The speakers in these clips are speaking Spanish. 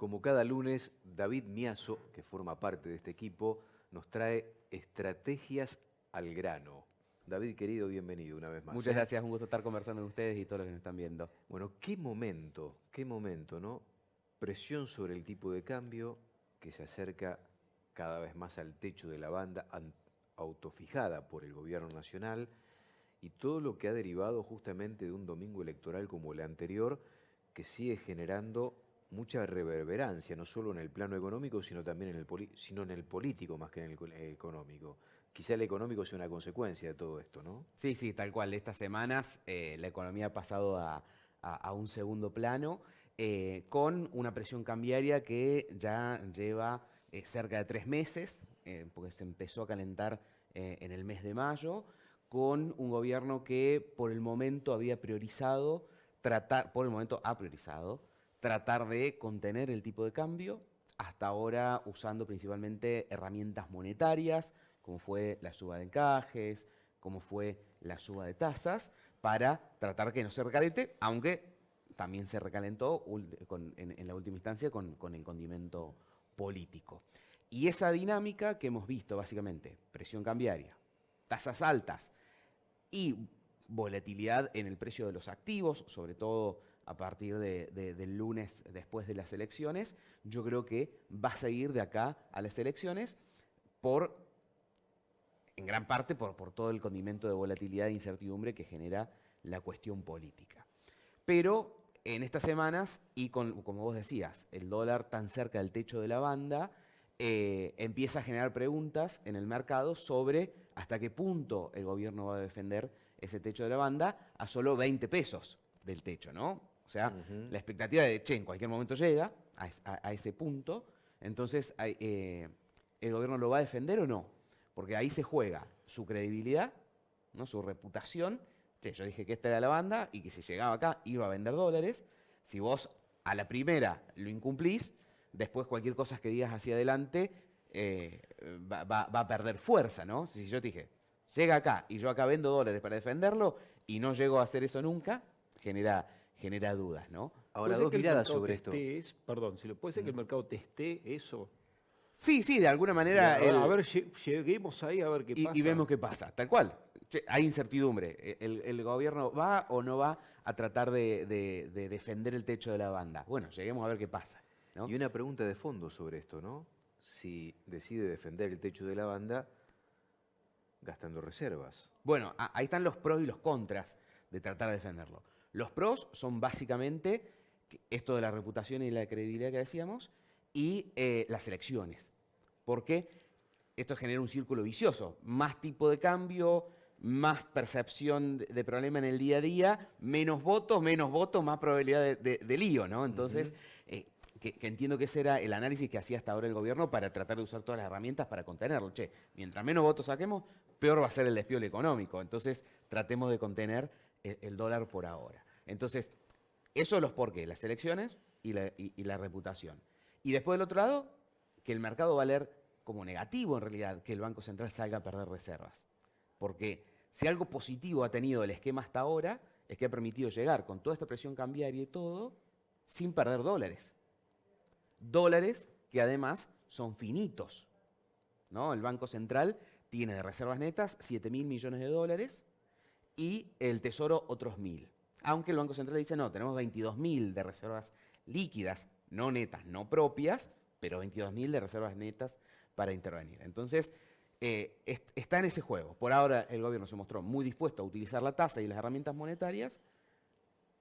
Como cada lunes, David Miazo, que forma parte de este equipo, nos trae estrategias al grano. David, querido, bienvenido una vez más. Muchas gracias, un gusto estar conversando con ustedes y todos los que nos están viendo. Bueno, qué momento, ¿no? Presión sobre el tipo de cambio que se acerca cada vez más al techo de la banda autofijada por el gobierno nacional y todo lo que ha derivado justamente de un domingo electoral como el anterior, que sigue generando mucha reverberancia, no solo en el plano económico, sino también sino en el político más que en el económico. Quizá el económico sea una consecuencia de todo esto, ¿no? Sí, sí, tal cual. Estas semanas la economía ha pasado a un segundo plano con una presión cambiaria que ya lleva cerca de 3 meses, porque se empezó a calentar en el mes de mayo, con un gobierno que por el momento ha priorizado tratar de contener el tipo de cambio, hasta ahora usando principalmente herramientas monetarias, como fue la suba de encajes, como fue la suba de tasas, para tratar que no se recalente, aunque también se recalentó en la última instancia con el condimento político. Y esa dinámica que hemos visto básicamente, presión cambiaria, tasas altas y volatilidad en el precio de los activos, sobre todo a partir del lunes después de las elecciones, yo creo que va a seguir de acá a las elecciones en gran parte por todo el condimento de volatilidad e incertidumbre que genera la cuestión política. Pero en estas semanas, y como vos decías, el dólar tan cerca del techo de la banda, empieza a generar preguntas en el mercado sobre hasta qué punto el gobierno va a defender ese techo de la banda a solo 20 pesos del techo, ¿no? O sea, la expectativa de, che, en cualquier momento llega a ese punto, entonces el gobierno lo va a defender o no, porque ahí se juega su credibilidad, ¿no? Su reputación. Che, yo dije que esta era la banda y que si llegaba acá iba a vender dólares. Si vos a la primera lo incumplís, después cualquier cosa que digas hacia adelante va a perder fuerza, ¿no? Si yo te dije, llega acá y yo acá vendo dólares para defenderlo y no llego a hacer eso nunca, genera dudas, ¿no? Ahora, Puede ser dos que el miradas mercado sobre esto. perdón, si lo puede ser que el mercado testee eso. Sí, sí, de alguna Y manera a ver, lleguemos ahí a ver qué y pasa. vemos qué pasa. Tal cual. Che, hay incertidumbre. ¿El gobierno va o no va a tratar de defender el techo de la banda? Bueno, lleguemos a ver qué pasa, ¿no? Y una pregunta de fondo sobre esto, ¿no? Si decide defender el techo de la banda gastando reservas. Bueno, ahí están los pros y los contras de tratar de defenderlo. Los pros son básicamente esto de la reputación y la credibilidad que decíamos, y las elecciones. Porque esto genera un círculo vicioso. Más tipo de cambio, más percepción de problema en el día a día, menos votos, más probabilidad de lío, ¿no? Entonces, que entiendo que ese era el análisis que hacía hasta ahora el gobierno para tratar de usar todas las herramientas para contenerlo. Che, mientras menos votos saquemos, peor va a ser el despiole económico. Entonces, tratemos de contener el dólar por ahora. Entonces, eso los porqués, las elecciones y la reputación. Y después del otro lado, que el mercado va a leer como negativo en realidad que el Banco Central salga a perder reservas. Porque si algo positivo ha tenido el esquema hasta ahora, es que ha permitido llegar con toda esta presión cambiaria y todo, sin perder dólares. Dólares que además son finitos, ¿no? El Banco Central tiene de reservas netas 7.000 millones de dólares y el Tesoro otros 1.000. Aunque el Banco Central dice, no, tenemos 22.000 de reservas líquidas, no netas, no propias, pero 22.000 de reservas netas para intervenir. Entonces, está en ese juego. Por ahora el gobierno se mostró muy dispuesto a utilizar la tasa y las herramientas monetarias.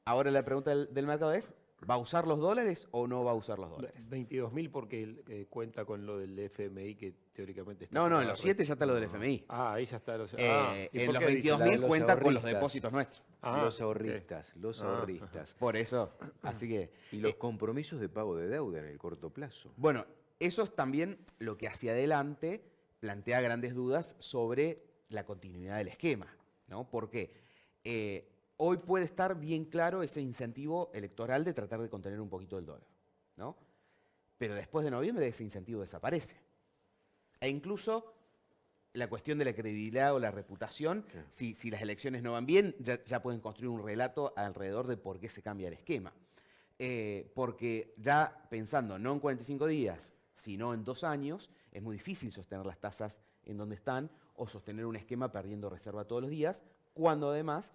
Ahora la pregunta del mercado es, ¿va a usar los dólares o no va a usar los dólares? 22.000 porque cuenta con lo del FMI que teóricamente está No, en para... los 7 ya está lo del FMI. Ah, ahí ya está. ¿Y En por los qué dice? La de 22.000 los cuenta con los ahorristas. depósitos nuestros. Los Ok. ahorristas, los ahorristas. Por eso, así que... Y los compromisos de pago de deuda en el corto plazo. Bueno, eso es también lo que hacia adelante plantea grandes dudas sobre la continuidad del esquema, ¿no? Porque hoy puede estar bien claro ese incentivo electoral de tratar de contener un poquito el dólar, ¿no? Pero después de noviembre ese incentivo desaparece. E incluso la cuestión de la credibilidad o la reputación, si las elecciones no van bien, ya pueden construir un relato alrededor de por qué se cambia el esquema. porque ya pensando no en 45 días, sino en 2 años, es muy difícil sostener las tasas en donde están o sostener un esquema perdiendo reserva todos los días, cuando además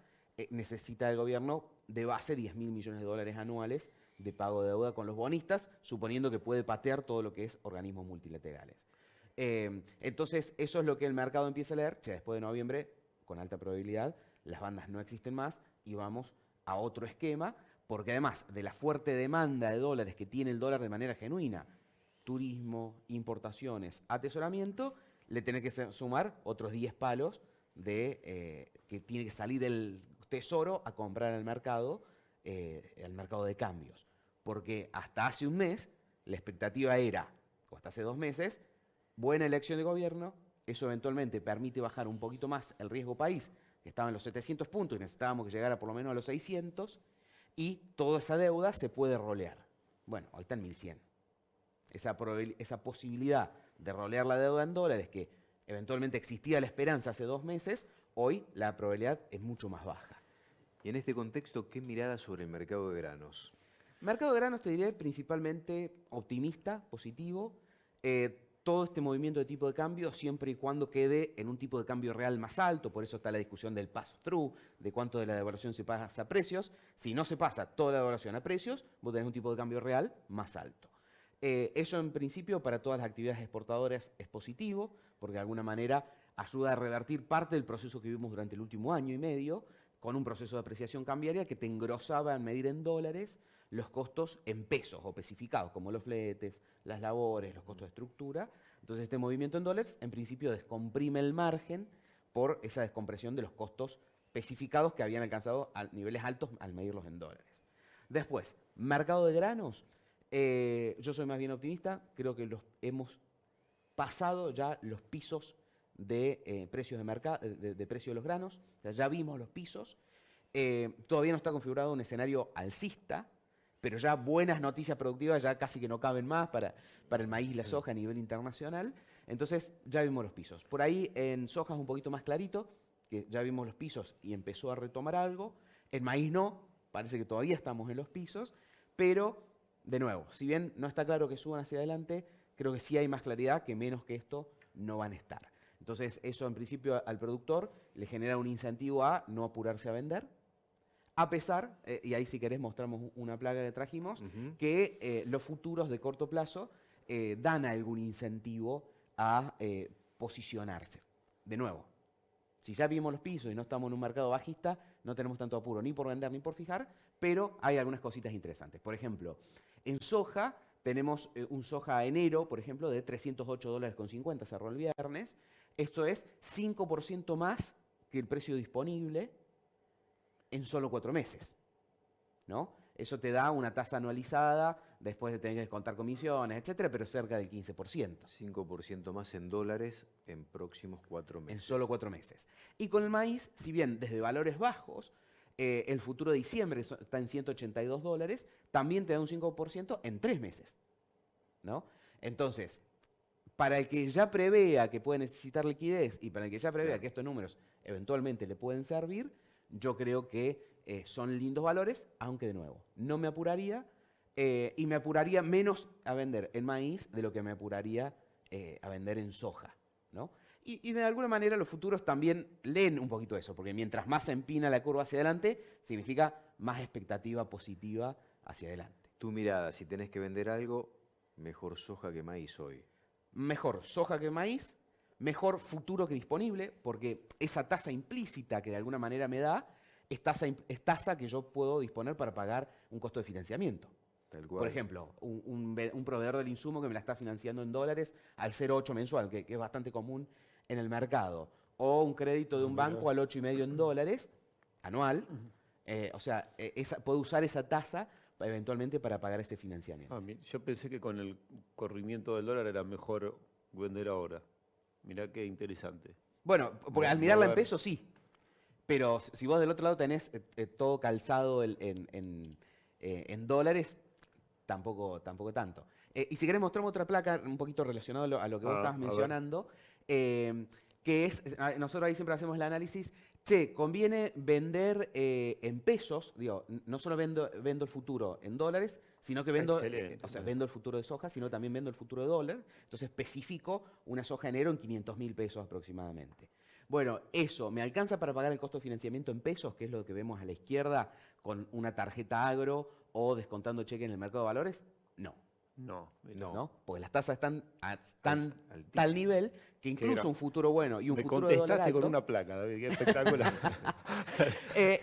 necesita el gobierno de base 10.000 millones de dólares anuales de pago de deuda con los bonistas, suponiendo que puede patear todo lo que es organismos multilaterales. Entonces, eso es lo que el mercado empieza a leer. Después de noviembre, con alta probabilidad, las bandas no existen más y vamos a otro esquema, porque además de la fuerte demanda de dólares que tiene el dólar de manera genuina, turismo, importaciones, atesoramiento, le tiene que sumar otros 10 palos de que tiene que salir el tesoro a comprar al mercado de cambios. Porque hasta hace un mes la expectativa era, o hasta hace 2 meses, buena elección de gobierno, eso eventualmente permite bajar un poquito más el riesgo país, que estaba en los 700 puntos y necesitábamos que llegara por lo menos a los 600, y toda esa deuda se puede rolear. Bueno, hoy está en 1100. Esa posibilidad de rolear la deuda en dólares, que eventualmente existía la esperanza hace 2 meses, hoy la probabilidad es mucho más baja. Y en este contexto, ¿qué mirada sobre el mercado de granos? Mercado de granos te diré principalmente optimista, positivo. Todo este movimiento de tipo de cambio siempre y cuando quede en un tipo de cambio real más alto, por eso está la discusión del pass-through, de cuánto de la devaluación se pasa a precios. Si no se pasa toda la devaluación a precios, vos tenés un tipo de cambio real más alto. Eso en principio para todas las actividades exportadoras es positivo, porque de alguna manera ayuda a revertir parte del proceso que vivimos durante el último año y medio, con un proceso de apreciación cambiaria que te engrosaba en medir en dólares los costos en pesos o especificados, como los fletes, las labores, los costos de estructura. Entonces este movimiento en dólares en principio descomprime el margen por esa descompresión de los costos especificados que habían alcanzado a niveles altos al medirlos en dólares. Después, mercado de granos. Yo soy más bien optimista, creo que hemos pasado ya los pisos de precios de mercado, de precio de los granos, o sea, ya vimos los pisos. Todavía no está configurado un escenario alcista, pero ya buenas noticias productivas ya casi que no caben más para el maíz y la soja a nivel internacional. Entonces ya vimos los pisos. Por ahí en soja es un poquito más clarito, que ya vimos los pisos y empezó a retomar algo. En maíz no, parece que todavía estamos en los pisos, pero de nuevo, si bien no está claro que suban hacia adelante, creo que sí hay más claridad que menos que esto no van a estar. Entonces eso en principio al productor le genera un incentivo a no apurarse a vender, a pesar, y ahí si querés mostramos una plaga que trajimos, que los futuros de corto plazo dan algún incentivo a posicionarse. De nuevo, si ya vimos los pisos y no estamos en un mercado bajista, no tenemos tanto apuro ni por vender ni por fijar, pero hay algunas cositas interesantes. Por ejemplo, en soja tenemos un soja a enero, por ejemplo, de $308.50, cerró el viernes. Esto es 5% más que el precio disponible en solo 4 meses, ¿no? Eso te da una tasa anualizada, después de tener que descontar comisiones, etcétera, pero cerca del 15%. 5% más en dólares en próximos 4 meses. En solo 4 meses. Y con el maíz, si bien desde valores bajos, el futuro de diciembre está en $182, también te da un 5% en 3 meses, ¿no? Entonces, para el que ya prevea que puede necesitar liquidez y para el que ya prevea que estos números eventualmente le pueden servir, yo creo que son lindos valores, aunque de nuevo, no me apuraría y me apuraría menos a vender en maíz de lo que me apuraría a vender en soja, ¿no? Y de alguna manera los futuros también leen un poquito eso, porque mientras más se empina la curva hacia adelante, significa más expectativa positiva hacia adelante. Tu mirada, si tenés que vender algo, mejor soja que maíz hoy. Mejor soja que maíz, mejor futuro que disponible, porque esa tasa implícita que de alguna manera me da es tasa que yo puedo disponer para pagar un costo de financiamiento. Tal cual. Por ejemplo, un proveedor del insumo que me la está financiando en dólares al 0,8 mensual, que es bastante común en el mercado, o un crédito de un banco al 8,5 en dólares anual. O sea, puedo usar esa tasa eventualmente para pagar ese financiamiento. Yo pensé que con el corrimiento del dólar era mejor vender ahora. Mirá qué interesante. Bueno, porque al mirarla en pesos sí, pero si vos del otro lado tenés todo calzado en dólares, tampoco tanto. Y si querés mostrarme otra placa un poquito relacionada a lo que vos estabas mencionando, que es, nosotros ahí siempre hacemos el análisis, che, conviene vender en pesos, digo, no solo vendo el futuro en dólares, sino que vendo, Excelente, o sea, claro. vendo el futuro de soja, sino también vendo el futuro de dólar. Entonces especifico una soja enero en 500.000 pesos aproximadamente. Bueno, eso, ¿me alcanza para pagar el costo de financiamiento en pesos, que es lo que vemos a la izquierda con una tarjeta agro o descontando cheque en el mercado de valores? No. No, mirá. No. ¿No? Porque las tasas están a Altísimo. tal nivel que incluso gra- un futuro bueno y un Me futuro de dólar contestaste con alto. una placa, David, qué espectacular.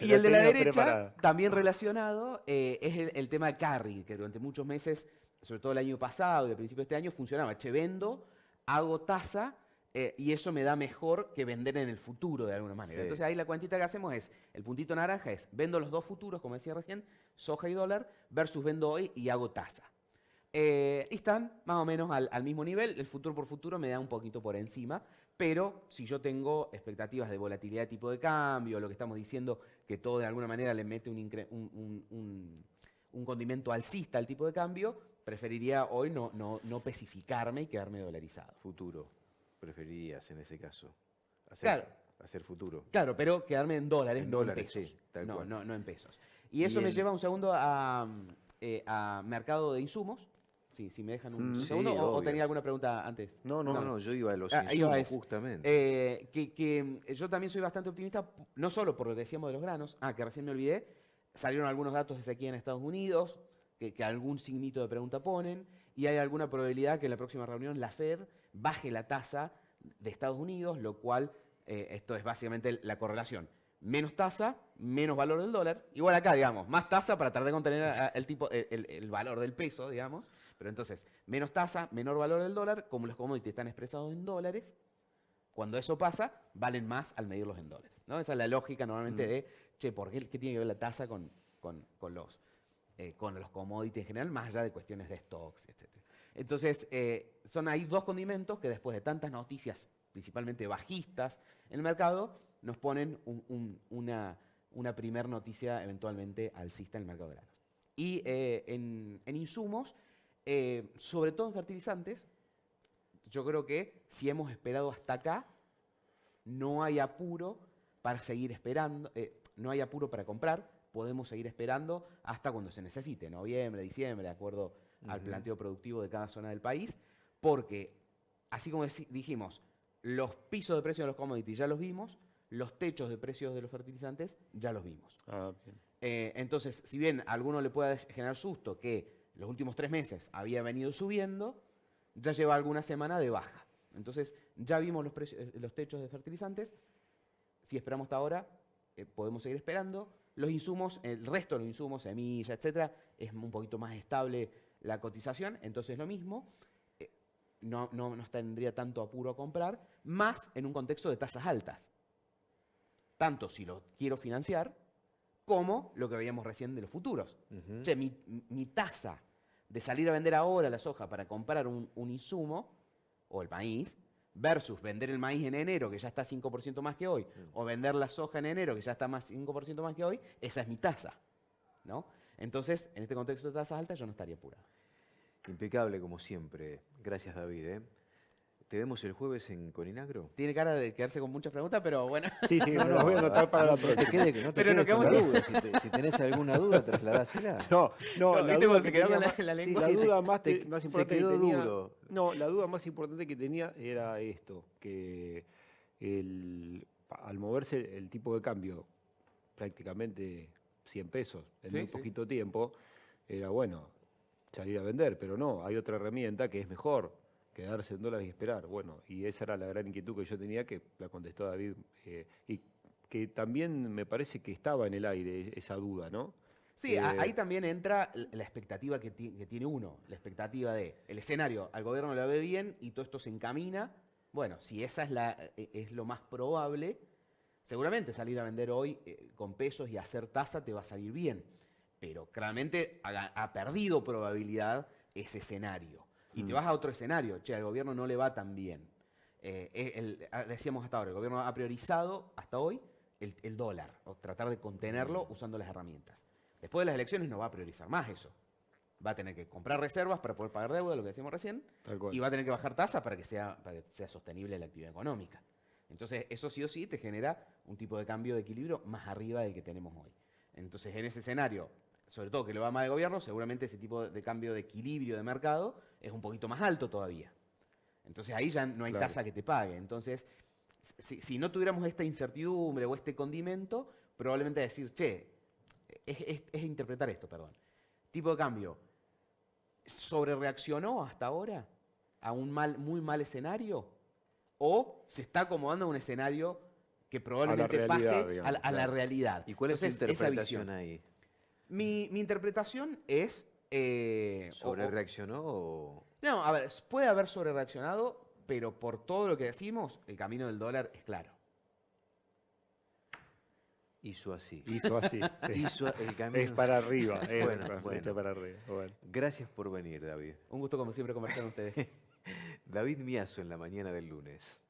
Y La el de la tenía derecha, preparada. también relacionado, es el tema de carry, que durante muchos meses, sobre todo el año pasado y a principios de este año, funcionaba. Che, vendo, hago tasa y eso me da mejor que vender en el futuro de alguna manera. Sí. Entonces ahí la cuantita que hacemos es, el puntito naranja es, vendo los dos futuros, como decía recién, soja y dólar, versus vendo hoy y hago tasa. Y están más o menos al mismo nivel. El futuro por futuro me da un poquito por encima. Pero si yo tengo expectativas de volatilidad de tipo de cambio, lo que estamos diciendo, que todo de alguna manera le mete un condimento alcista al tipo de cambio, preferiría hoy no especificarme y quedarme dolarizado. Futuro, preferirías en ese caso. Claro. Hacer futuro. Claro, pero quedarme en dólares, En no dólares, en pesos. sí, tal no, cual. no en pesos. Y eso Y me el- lleva un segundo a mercado de insumos. Sí, si me dejan un Sí, segundo. O obvio. tenía alguna pregunta antes. No, No, no, yo iba a los Iba a insumos, eso. justamente. Yo también soy bastante optimista, no solo por lo que decíamos de los granos, que recién me olvidé, salieron algunos datos desde aquí en Estados Unidos, que algún signito de pregunta ponen, y hay alguna probabilidad que en la próxima reunión la Fed baje la tasa de Estados Unidos, lo cual, esto es básicamente la correlación. Menos tasa, menos valor del dólar. Igual acá, digamos, más tasa para tratar de contener el valor del peso, digamos. Pero entonces, menos tasa, menor valor del dólar, como los commodities están expresados en dólares, cuando eso pasa, valen más al medirlos en dólares, ¿no? Esa es la lógica normalmente de, che, ¿qué tiene que ver la tasa con los commodities en general, más allá de cuestiones de stocks, etc. Entonces, son ahí dos condimentos que después de tantas noticias, principalmente bajistas en el mercado, nos ponen una primer noticia eventualmente alcista en el mercado de granos. Y en insumos, sobre todo en fertilizantes, yo creo que si hemos esperado hasta acá, no hay apuro para seguir esperando, no hay apuro para comprar, podemos seguir esperando hasta cuando se necesite, noviembre, diciembre, de acuerdo al planteo productivo de cada zona del país, porque, así como dijimos, los pisos de precios de los commodities ya los vimos, los techos de precios de los fertilizantes ya los vimos. Ah, bien. Entonces, si bien a alguno le puede generar susto que los últimos 3 meses había venido subiendo, ya lleva alguna semana de baja. Entonces, ya vimos los techos de fertilizantes. Si esperamos hasta ahora, podemos seguir esperando. Los insumos, el resto de los insumos, semillas, etcétera, es un poquito más estable la cotización, entonces lo mismo. No nos tendría tanto apuro a comprar, más en un contexto de tasas altas. Tanto si lo quiero financiar, como lo que veíamos recién de los futuros. Ujú. Che, mi tasa de salir a vender ahora la soja para comprar un insumo, o el maíz, versus vender el maíz en enero, que ya está 5% más que hoy, o vender la soja en enero, que ya está más 5% más que hoy, esa es mi tasa, ¿no? Entonces, en este contexto de tasas altas, yo no estaría apurado. Impecable como siempre. Gracias, David. ¿Te vemos el jueves en Coninagro? Tiene cara de quedarse con muchas preguntas, pero bueno. Sí, sí, me las voy a anotar para la no te próxima. quedes, no te Pero nos quedes con la quedamos duda. Si tenés alguna duda, trasladásela. No, No, la ¿viste duda cuando que se quedó tenía con más- la lengua? la duda más, Te- más se importante quedó que tenía. duro. No, la duda más importante que tenía era esto, que al moverse el tipo de cambio prácticamente 100 pesos en Sí, muy sí. poquito tiempo, era bueno salir a vender, pero no, hay otra herramienta que es mejor, quedarse en dólares y esperar. Bueno, y esa era la gran inquietud que yo tenía, que la contestó David, y que también me parece que estaba en el aire esa duda, ¿no? Sí, ahí también entra la expectativa que tiene uno, la expectativa de el escenario, al gobierno lo ve bien y todo esto se encamina. Bueno, si esa es lo más probable, seguramente salir a vender hoy con pesos y hacer tasa te va a salir bien. Pero claramente ha perdido probabilidad ese escenario. Y te vas a otro escenario, che, al gobierno no le va tan bien. Decíamos hasta ahora, el gobierno ha priorizado hasta hoy el dólar, o tratar de contenerlo usando las herramientas. Después de las elecciones no va a priorizar más eso. Va a tener que comprar reservas para poder pagar deuda, lo que decíamos recién, Tal cual. y va a tener que bajar tasas para que sea sostenible la actividad económica. Entonces, eso sí o sí te genera un tipo de cambio de equilibrio más arriba del que tenemos hoy. Entonces, en ese escenario, sobre todo que le va mal al gobierno, seguramente ese tipo de cambio de equilibrio de mercado es un poquito más alto todavía. Entonces, ahí ya no hay Claro. tasa que te pague. Entonces, si no tuviéramos esta incertidumbre o este condimento, probablemente decir, che, es interpretar esto, perdón. Tipo de cambio, ¿sobre reaccionó hasta ahora a un muy mal escenario? ¿O se está acomodando a un escenario que probablemente realidad, pase digamos, a la claro. realidad? ¿Y cuál es tu Entonces, esa interpretación visión. ahí? Mi interpretación es... ¿Sobre reaccionó o...? no, a ver, puede haber sobre reaccionado, pero por todo lo que decimos, el camino del dólar es claro. Hizo así? Hizo así. sí. Hizo el camino. Es para arriba. Es Bueno, para, bueno. para arriba. Bueno. Gracias por venir, David. Un gusto como siempre conversar con ustedes. David Miazo en la mañana del lunes.